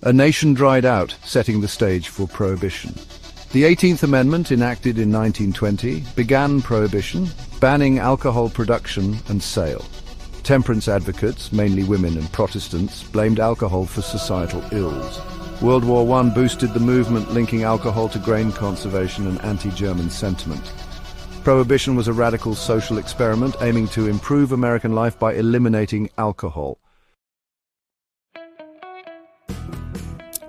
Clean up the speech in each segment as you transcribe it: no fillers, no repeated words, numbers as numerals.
A nation dried out, setting the stage for Prohibition. The 18th Amendment, enacted in 1920, began Prohibition, banning alcohol production and sale. Temperance advocates, mainly women and Protestants, blamed alcohol for societal ills. World War I boosted the movement linking alcohol to grain conservation and anti-German sentiment. Prohibition was a radical social experiment aiming to improve American life by eliminating alcohol.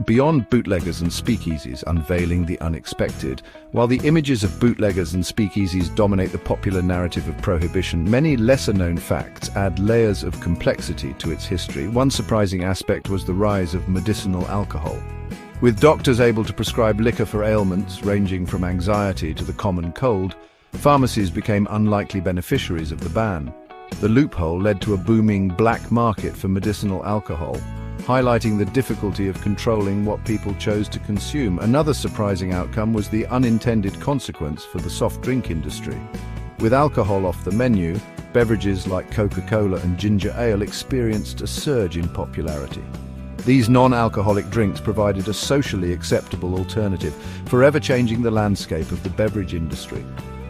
Beyond bootleggers and speakeasies, unveiling the unexpected. While the images of bootleggers and speakeasies dominate the popular narrative of Prohibition, many lesser-known facts add layers of complexity to its history. One surprising aspect was the rise of medicinal alcohol. With doctors able to prescribe liquor for ailments ranging from anxiety to the common cold, pharmacies became unlikely beneficiaries of the ban. The loophole led to a booming black market for medicinal alcohol, highlighting the difficulty of controlling what people chose to consume. Another surprising outcome was the unintended consequence for the soft drink industry. With alcohol off the menu, beverages like Coca-Cola and ginger ale experienced a surge in popularity. These non-alcoholic drinks provided a socially acceptable alternative, forever changing the landscape of the beverage industry.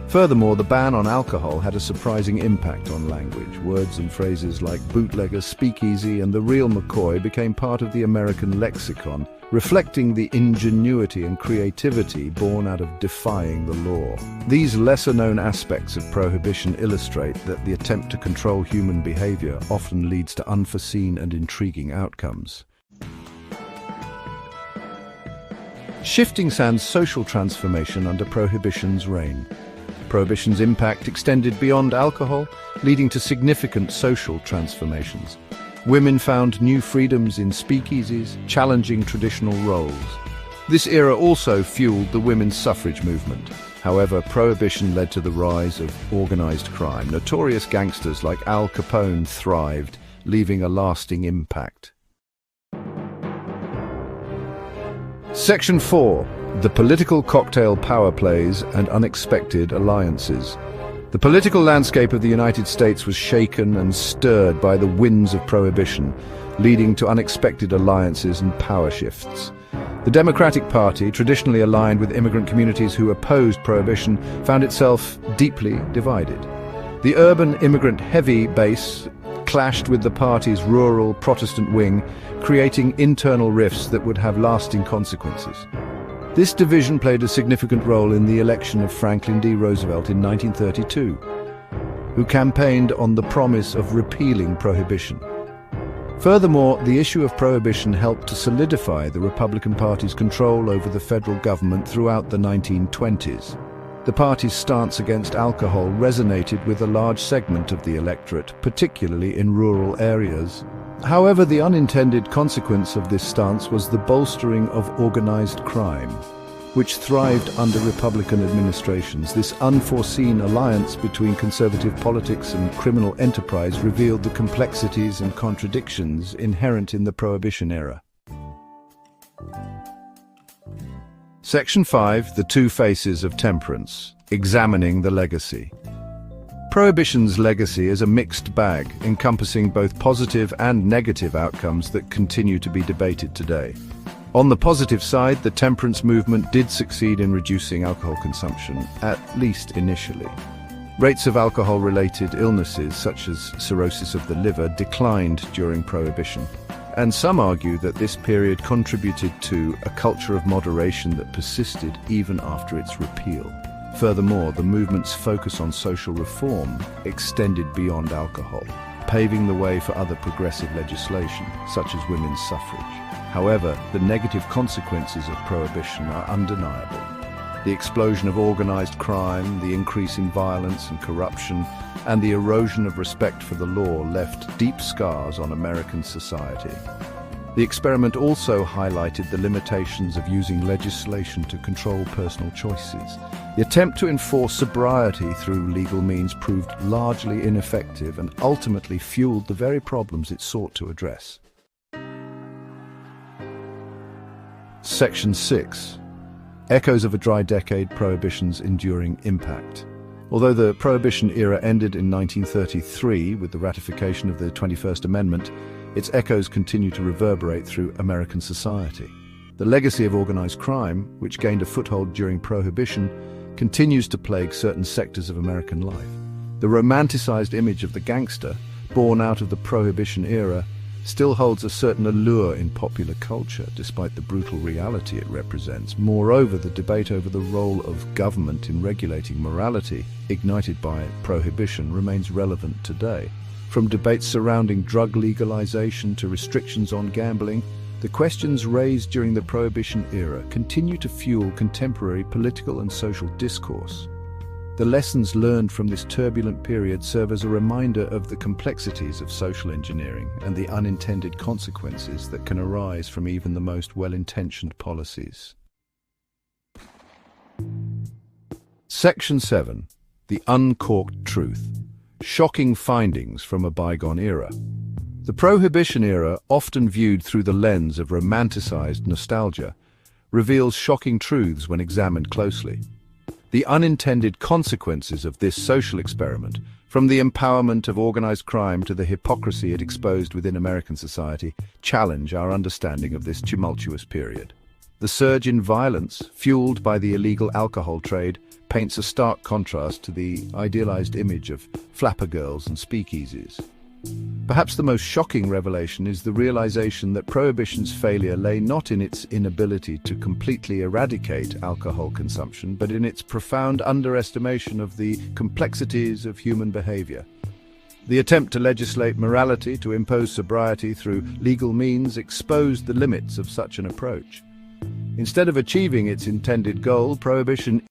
Furthermore, the ban on alcohol had a surprising impact on language. Words and phrases like bootlegger, speakeasy, and the real McCoy became part of the American lexicon, reflecting the ingenuity and creativity born out of defying the law. These lesser-known aspects of Prohibition illustrate that the attempt to control human behavior often leads to unforeseen and intriguing outcomes. Shifting sands social transformation under Prohibition's reign. Prohibition's impact extended beyond alcohol, leading to significant social transformations. Women found new freedoms in speakeasies, challenging traditional roles. This era also fueled the women's suffrage movement. However, Prohibition led to the rise of organized crime. Notorious gangsters like Al Capone thrived, leaving a lasting impact. Section 4. The political cocktail power plays and unexpected alliances. The political landscape of the United States was shaken and stirred by the winds of Prohibition, leading to unexpected alliances and power shifts. The Democratic Party, traditionally aligned with immigrant communities who opposed Prohibition, found itself deeply divided. The urban immigrant-heavy base clashed with the party's rural Protestant wing, creating internal rifts that would have lasting consequences. This division played a significant role in the election of Franklin D. Roosevelt in 1932, who campaigned on the promise of repealing Prohibition. Furthermore, the issue of Prohibition helped to solidify the Republican Party's control over the federal government throughout the 1920s. The party's stance against alcohol resonated with a large segment of the electorate, particularly in rural areas. However, the unintended consequence of this stance was the bolstering of organized crime, which thrived under Republican administrations. This unforeseen alliance between conservative politics and criminal enterprise revealed the complexities and contradictions inherent in the Prohibition era. Section 5. The Two Faces of Temperance. Examining the legacy. Prohibition's legacy is a mixed bag, encompassing both positive and negative outcomes that continue to be debated today. On the positive side, the temperance movement did succeed in reducing alcohol consumption, at least initially. Rates of alcohol-related illnesses, such as cirrhosis of the liver, declined during Prohibition, and some argue that this period contributed to a culture of moderation that persisted even after its repeal. Furthermore, the movement's focus on social reform extended beyond alcohol, paving the way for other progressive legislation, such as women's suffrage. However, the negative consequences of Prohibition are undeniable. The explosion of organized crime, the increase in violence and corruption, and the erosion of respect for the law left deep scars on American society. The experiment also highlighted the limitations of using legislation to control personal choices. The attempt to enforce sobriety through legal means proved largely ineffective and ultimately fueled the very problems it sought to address. Section 6. Echoes of a Dry Decade, Prohibition's Enduring Impact. Although the Prohibition era ended in 1933 with the ratification of the 21st Amendment, its echoes continue to reverberate through American society. The legacy of organized crime, which gained a foothold during Prohibition, continues to plague certain sectors of American life. The romanticized image of the gangster, born out of the Prohibition era, still holds a certain allure in popular culture, despite the brutal reality it represents. Moreover, the debate over the role of government in regulating morality, ignited by Prohibition, remains relevant today. From debates surrounding drug legalization to restrictions on gambling, the questions raised during the Prohibition era continue to fuel contemporary political and social discourse. The lessons learned from this turbulent period serve as a reminder of the complexities of social engineering and the unintended consequences that can arise from even the most well-intentioned policies. Section 7. The Uncorked Truth. Shocking findings from a bygone era. The Prohibition era, often viewed through the lens of romanticized nostalgia, reveals shocking truths when examined closely. The unintended consequences of this social experiment, from the empowerment of organized crime to the hypocrisy it exposed within American society, challenge our understanding of this tumultuous period. The surge in violence, fueled by the illegal alcohol trade, paints a stark contrast to the idealized image of flapper girls and speakeasies. Perhaps the most shocking revelation is the realization that Prohibition's failure lay not in its inability to completely eradicate alcohol consumption, but in its profound underestimation of the complexities of human behavior. The attempt to legislate morality, to impose sobriety through legal means, exposed the limits of such an approach. Instead of achieving its intended goal, Prohibition